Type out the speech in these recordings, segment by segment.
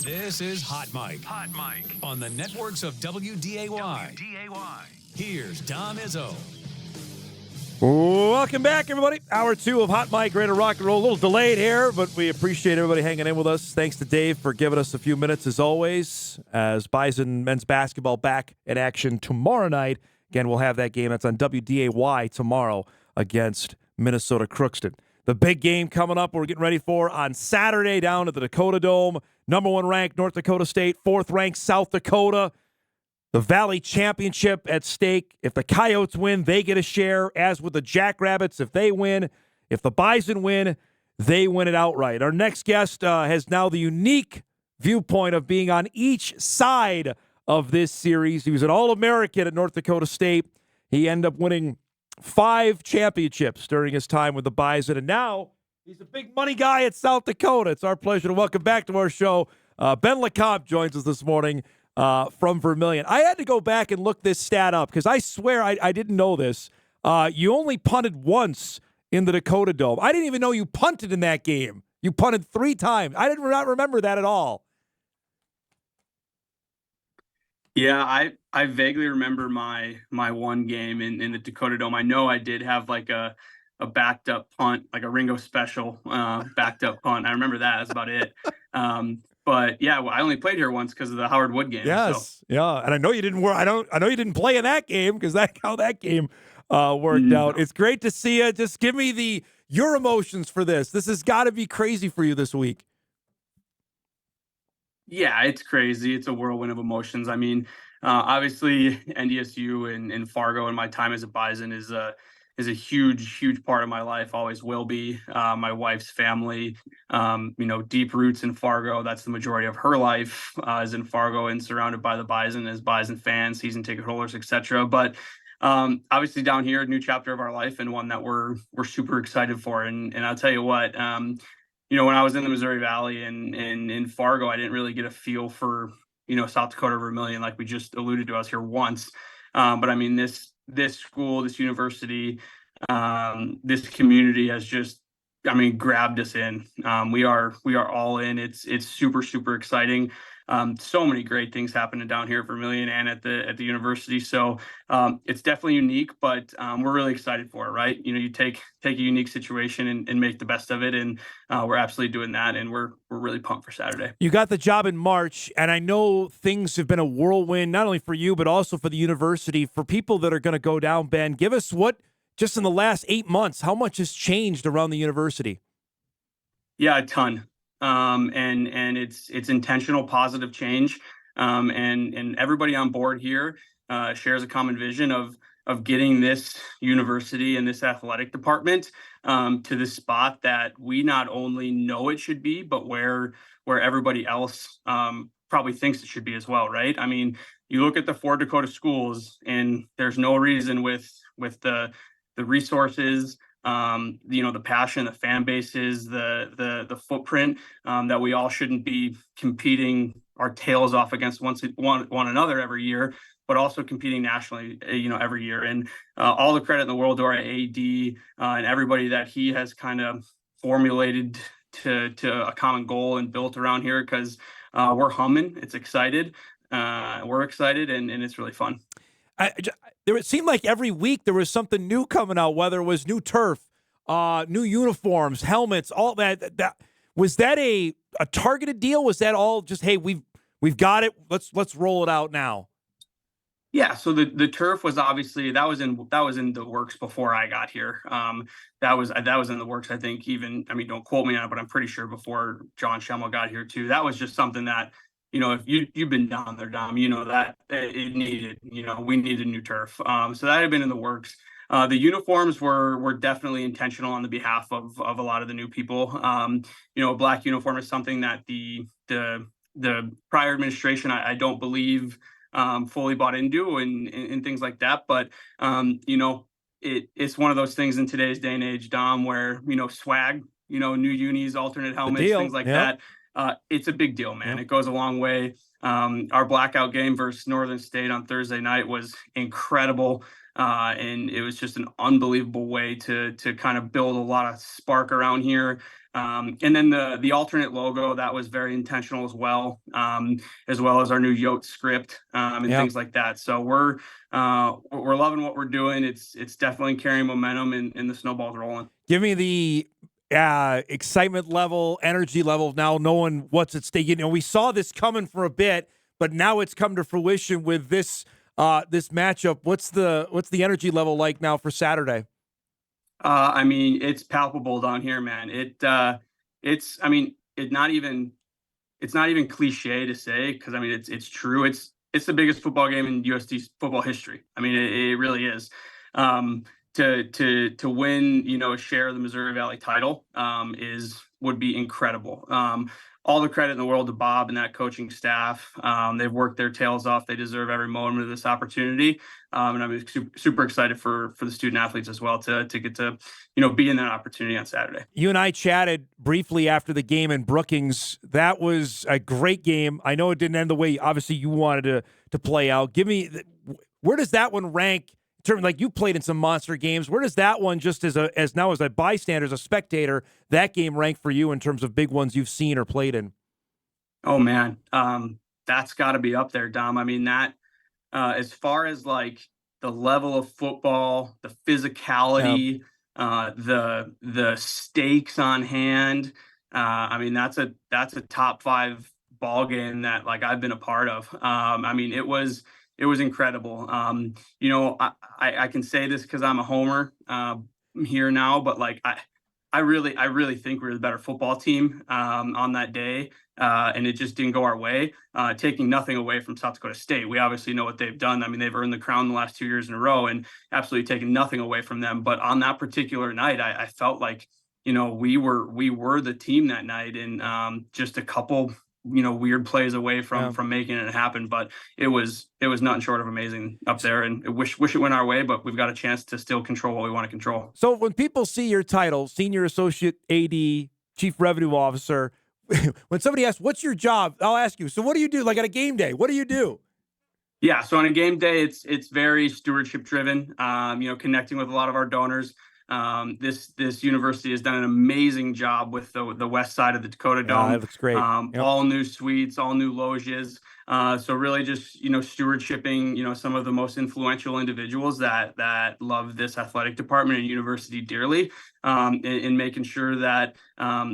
This is Hot Mic. Hot Mic on the networks of WDAY. Here's Dom Izzo. Welcome back, everybody. Hour 2 of Hot Mic, ready to rock and roll. A little delayed here, but we appreciate everybody hanging in with us. Thanks to Dave for giving us a few minutes, as always, as Bison men's basketball back in action tomorrow night. Again, we'll have that game. That's on WDAY tomorrow against Minnesota Crookston. The big game coming up we're getting ready for on Saturday down at the Dakota Dome. Number 1 ranked North Dakota State, 4th ranked South Dakota. The Valley Championship at stake. If the Coyotes win, they get a share, as with the Jackrabbits. If they win, if the Bison win, they win it outright. Our next guest has now the unique viewpoint of being on each side of this series. He was an All-American at North Dakota State. He ended up winning 5 championships during his time with the Bison, and now he's a big money guy at South Dakota. It's our pleasure to welcome back to our show. Ben LeCompte joins us this morning from Vermilion. I had to go back and look this stat up because I swear I didn't know this. You only punted once in the Dakota Dome. I didn't even know you punted in that game. You punted 3 times. I did not remember that at all. Yeah, I vaguely remember my one game in the Dakota Dome. I know I did have like a backed up punt, like a Ringo special backed up punt. I remember that. That's about it. But yeah, well, I only played here once because of the Howard Wood game. Yes, so. Yeah, and I know you didn't work. I know you didn't play in that game because that's how that game worked out. It's great to see you. Just give me your emotions for this. This has got to be crazy for you this week. Yeah, it's crazy. It's a whirlwind of emotions. I mean, obviously NDSU and Fargo and my time as a Bison is a huge part of my life. Always will be. My wife's family, deep roots in Fargo. That's the majority of her life is in Fargo and surrounded by the Bison as Bison fans, season ticket holders, etc. But obviously down here, a new chapter of our life and one that we're super excited for. And I'll tell you what, when I was in the Missouri Valley and in Fargo, I didn't really get a feel for, South Dakota Vermilion, like we just alluded to. I was here once. But I mean, this school, this university, this community has just, grabbed us in. We are all in. It's super exciting. So many great things happening down here at Vermilion and at the university. So it's definitely unique, but we're really excited for it, right? You take a unique situation and make the best of it, and we're absolutely doing that, and we're really pumped for Saturday. You got the job in March, and I know things have been a whirlwind, not only for you, but also for the university. For people that are going to go down, Ben, give us just in the last 8 months, how much has changed around the university? Yeah, a ton. And it's intentional, positive change. And everybody on board here shares a common vision of getting this university and this athletic department to the spot that we not only know it should be, but where everybody else probably thinks it should be as well, right? I mean, you look at the 4 Dakota schools, and there's no reason with the resources, the passion, the fan bases, the footprint, that we all shouldn't be competing our tails off against one another every year, but also competing nationally, every year. And all the credit in the world to our AD and everybody that he has kind of formulated to a common goal and built around here, because we're humming. It's excited. We're excited, and it's really fun. It seemed like every week there was something new coming out, whether it was new turf, new uniforms, helmets, all that. Was that a targeted deal? Was that all just, hey, we've got it, let's roll it out now? Yeah, so the turf was obviously that was in the works before I got here. That was in the works. I think don't quote me on it, but I'm pretty sure before John Schemmel got here too. That was just something that, if you've been down there, Dom, that it needed, we needed new turf. So that had been in the works. The uniforms were definitely intentional on the behalf of a lot of the new people. A black uniform is something that the prior administration, I don't believe, fully bought into and things like that. But, it's one of those things in today's day and age, Dom, where, swag, new unis, alternate helmets, things like that. It's a big deal, man. It goes a long way. Our blackout game versus Northern State on Thursday night was incredible. And it was just an unbelievable way to kind of build a lot of spark around here. And then the alternate logo, that was very intentional as well as our new Yote script and things like that. So we're loving what we're doing. It's definitely carrying momentum, and the snowball's rolling. Give me the excitement level, energy level, now knowing what's at stake. You know, we saw this coming for a bit, but now it's come to fruition with this this matchup. What's the energy level like now for Saturday? I mean, it's palpable down here, man. I mean, it's not even cliche to say, because I mean it's true. It's the biggest football game in USD football history. I mean, it really is. To win, a share of the Missouri Valley title would be incredible. All the credit in the world to Bob and that coaching staff. They've worked their tails off. They deserve every moment of this opportunity. And I'm super excited for the student athletes as well to get to, be in that opportunity on Saturday. You and I chatted briefly after the game in Brookings. That was a great game. I know it didn't end the way obviously you wanted to play out. Give me, where does that one rank? In terms, like, you played in some monster games. Where does that one, just as a bystander, as a spectator, that game rank for you in terms of big ones you've seen or played in? Oh man, that's got to be up there, Dom. I mean, that as far as like the level of football, the physicality, the stakes on hand. I mean, that's a top 5 ball game that like I've been a part of. I mean, it was incredible. I can say this because I'm a homer here now, but like I really think we were the better football team on that day, and it just didn't go our way. Taking nothing away from South Dakota State, we obviously know what they've done. I mean, they've earned the crown the last 2 years in a row, and absolutely taking nothing away from them. But on that particular night, I felt like we were the team that night, and just a couple weird plays away from making it happen. But it was nothing short of amazing up there, and I wish it went our way, but we've got a chance to still control what we want to control. So when people see your title, Senior Associate AD, Chief Revenue Officer, when somebody asks, what's your job? I'll ask you, so what do you do? Like, at a game day, what do you do? Yeah, so on a game day, it's very stewardship driven, connecting with a lot of our donors. This university has done an amazing job with the west side of the Dakota Dome. That looks great. All new suites, all new loges. So really just, stewardshiping, some of the most influential individuals that love this athletic department and university dearly, and making sure that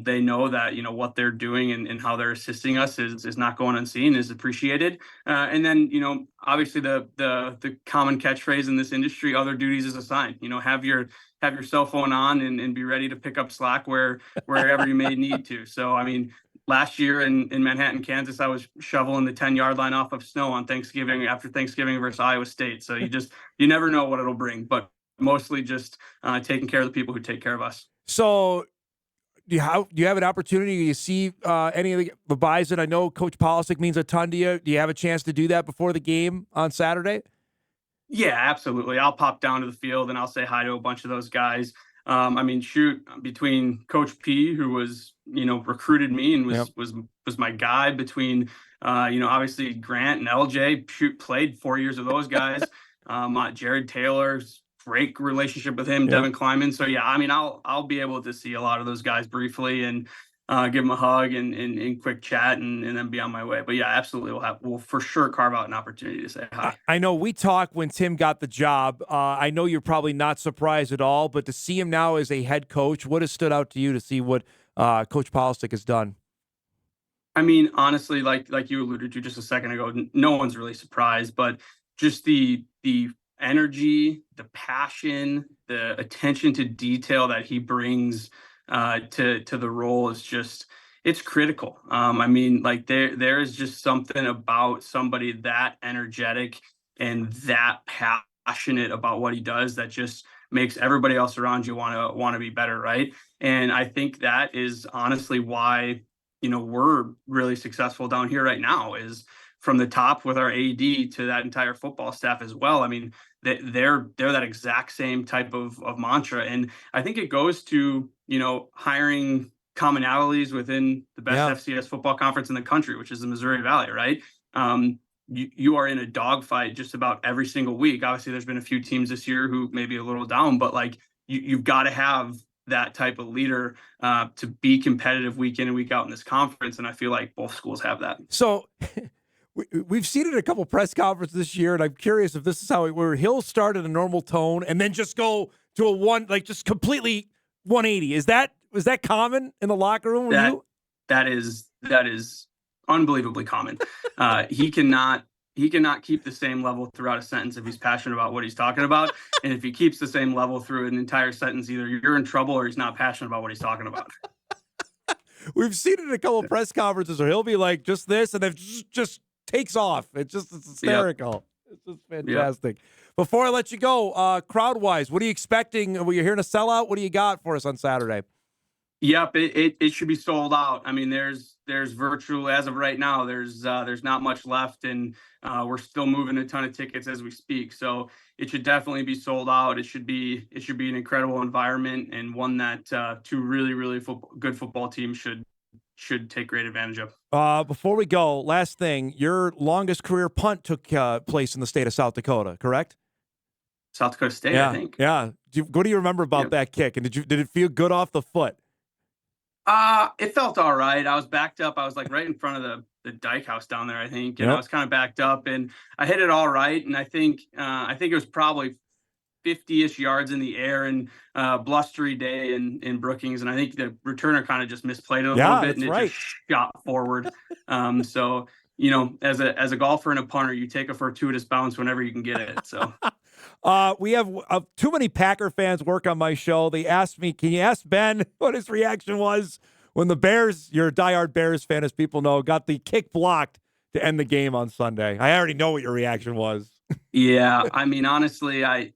they know that, what they're doing and how they're assisting us is not going unseen, is appreciated. And then, obviously the common catchphrase in this industry, other duties is assigned. Have your cell phone on and be ready to pick up slack wherever you may need to. So, I mean, last year in Manhattan, Kansas, I was shoveling the 10-yard line off of snow on Thanksgiving after Thanksgiving versus Iowa State. So you never know what it'll bring, but mostly just taking care of the people who take care of us. So do you have an opportunity to see any of the Bison? I know Coach Polisic means a ton to you. Do you have a chance to do that before the game on Saturday? Yeah, absolutely. I'll pop down to the field and I'll say hi to a bunch of those guys. I mean, shoot, between Coach P, who was, recruited me and was my guy, between, obviously Grant and LJ, played 4 years with those guys. Jared Taylor's great relationship with him, Devin Kleiman. So yeah, I mean, I'll be able to see a lot of those guys briefly and give them a hug and quick chat and then be on my way. But yeah, absolutely, we'll for sure carve out an opportunity to say hi. I know we talked when Tim got the job. I know you're probably not surprised at all, but to see him now as a head coach, what has stood out to you to see what Coach Polisic has done? I mean, honestly, like you alluded to just a second ago, no one's really surprised, but just the energy, the passion, the attention to detail that he brings to the role is just, it's critical. I mean, like there is just something about somebody that energetic and that passionate about what he does that just makes everybody else around you want to be better, right? And I think that is honestly why we're really successful down here right now, is from the top with our AD to that entire football staff as well. I mean, they're that exact same type of mantra. And I think it goes to, hiring commonalities within the best FCS football conference in the country, which is the Missouri Valley, right? You are in a dogfight just about every single week. Obviously, there's been a few teams this year who may be a little down, but like you've got to have that type of leader to be competitive week in and week out in this conference. And I feel like both schools have that. So we've seen it in a couple press conferences this year, and I'm curious if this is how where he'll start at a normal tone and then just go to a one, like just completely 180. Was that common in the locker room? That is unbelievably common. He cannot keep the same level throughout a sentence if he's passionate about what he's talking about. And if he keeps the same level through an entire sentence, either you're in trouble or he's not passionate about what he's talking about. We've seen it in a couple of press conferences where he'll be like, just this, and then just takes off. It's hysterical. Yep. It's just fantastic. Yep. Before I let you go, crowd-wise, what are you expecting? Are you hearing a sellout? What do you got for us on Saturday? Yep, it should be sold out. I mean, there's virtual as of right now. There's not much left, and we're still moving a ton of tickets as we speak. So it should definitely be sold out. It should be an incredible environment, and one that two really good football teams should take great advantage of. Before we go, last thing, your longest career punt took place in the state of South Dakota, correct? South Dakota State, I think. Yeah. What do you remember about that kick? And did it feel good off the foot? It felt all right. I was backed up. I was like right in front of the dike house down there, I think. And I was kind of backed up, and I hit it all right. And I think it was probably 50-ish yards in the air, and blustery day in Brookings. And I think the returner kind of just misplayed it a little bit, and it just shot forward. So, as a golfer and a punter, you take a fortuitous bounce whenever you can get it. So. We have too many Packer fans work on my show. They asked me, can you ask Ben what his reaction was when the Bears, you're a diehard Bears fan, as people know, got the kick blocked to end the game on Sunday? I already know what your reaction was. Yeah, I mean, honestly, I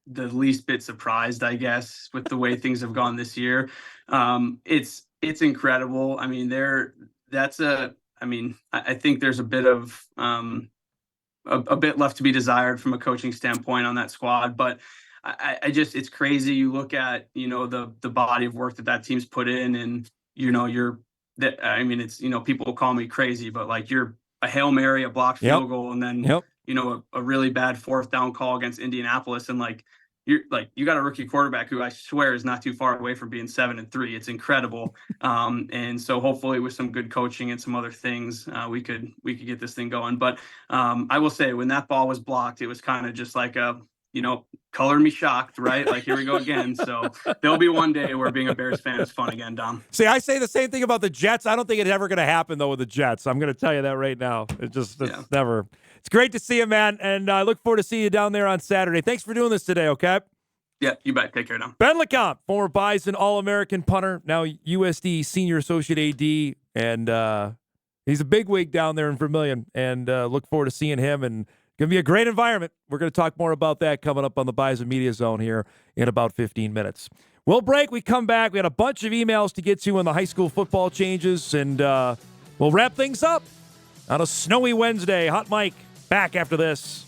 the least bit surprised, I guess, with the way things have gone this year. It's incredible. I memean, I think there's a bit of a bit left to be desired from a coaching standpoint on that squad, but I just, it's crazy. You look at, the body of work that team's put in, and, it's, people call me crazy, but like you're a Hail Mary, a blocked field goal, and then, a really bad fourth down call against Indianapolis. And you got a rookie quarterback who I swear is not too far away from being 7-3. It's incredible. And so hopefully with some good coaching and some other things, we could get this thing going. But I will say, when that ball was blocked, it was kind of just like color me shocked, right? Like, here we go again. So there'll be one day where being a Bears fan is fun again, Dom. See, I say the same thing about the Jets. I don't think it's ever going to happen, though, with the Jets. I'm going to tell you that right now. It's never. It's great to see you, man, and I look forward to seeing you down there on Saturday. Thanks for doing this today, okay? Yeah, you bet. Take care now. Ben LeCompte, former Bison All-American punter, now USD Senior Associate AD, and he's a bigwig down there in Vermilion, and look forward to seeing him, and going to be a great environment. We're going to talk more about that coming up on the Bison Media Zone here in about 15 minutes. We'll break. We come back. We got a bunch of emails to get to on the high school football changes, and we'll wrap things up on a snowy Wednesday. Hot Mike back after this.